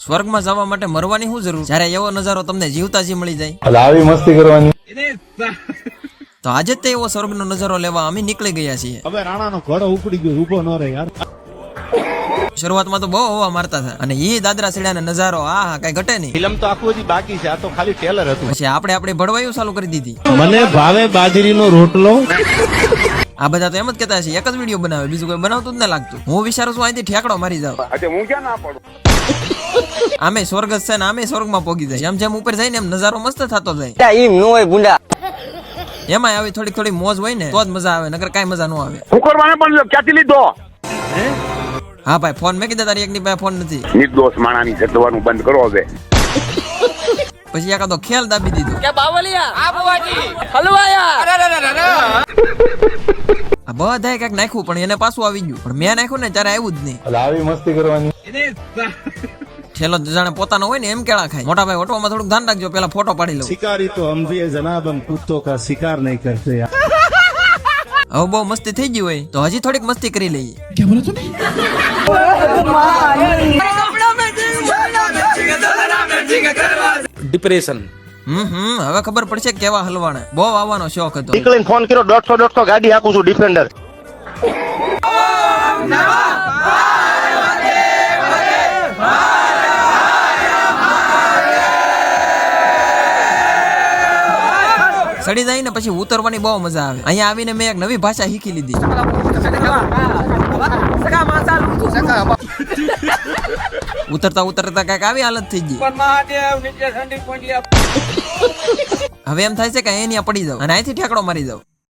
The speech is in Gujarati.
સ્વર્ગમાં જવા માટે મરવાની શું જરૂર, જ્યારે એવો નજારો તમને જીવતા જી મળી જાય. આવી મસ્તી કરવાની. તો આજે જ એવો સ્વર્ગનો નજારો લેવા અમે નીકળી ગયા છીએ. હવે રાણાનો ઘોડો ઉપડી ગયો, ઊભો ન રહે યાર. શરૂઆતમાં તો બહુ હવા મારતા હતા અને ઈ દાદરા સીડાનો નજારો આ કઈ ઘટે નહીં. ફિલ્મ તો આખું હજી બાકી છે, આ તો ખાલી ટેલર હતું. પછી આપણે ભડવાયું ચાલુ કરી દીધી. મને ભાવે બાજરીનો રોટલો. આ બધા તો એમ જ કહેતા છે એક જ વિડીયો બનાવે, બીજું કોઈ બનાવતું જ ના લાગતું. હું વિચારું છું અહીંથી ઠેકડો મારી જાવ. હું ક્યાં ના પડું. આમે સ્વર્ગ જ છે ને આમે સ્વર્ગમાં પોગી જાય. જેમ જેમ ઉપર જાય ને એમ નજારો મસ્ત થતો જાય. એમ નો હોય ગુંડા. એમાં આવી થોડી મોજ હોય ને તો જ મજા આવે, નકર કાઈ મજા ન આવે. હું કરવાને પણ ક્યાંથી લીધો. હા ભાઈ ફોન મેં કીધા તારી એકની પાસે ફોન નથી. નિર્દોષ માણાની જતવાનું બંધ કરો હવે. પછી એકાદો ખેલ દાબી દીધો. આ બધાએ કઈક નાખ્યું પણ એને પાછું આવી ગયું, પણ મેં નાખ્યું ને ત્યારે આવ્યું જ નહીં. આવી મસ્તી કરવાની. ઠેલો જાણે પોતાનો હોય ને એમ કેળા ખાય. મોટા ભાઈ ઓટવામાં થોડુંક ધ્યાન રાખજો, પેલા ફોટો પાડી લઉં. શિકારી તો હમ ભી જનાબ, હમ કુત્તો કા શિકાર નહીં કરતે યાર. હવે બહુ મસ્તી થઈ ગઈ હોય તો હજી થોડીક મસ્તી કરી લઈએ. ડિપ્રેશન. હવે ખબર પડશે કેવા હલવાના. બહુ આવવાનો શોખ હતો. નીકળીને ફોન કર્યો 150 ગાડી હાકું છું ડિફેન્ડર. સડી જાય ને પછી ઉતરવાની બહુ મજા આવે. અહીંયા આવીને મેં એક નવી ભાષા શીખી લીધી. ઉતરતા ઉતરતા કઈક આવી હાલત થઈ ગઈ. હવે એમ થાય છે કે અહીંયા પડી જાવ અને અહીંથી ઠેકડો મારી જાવ.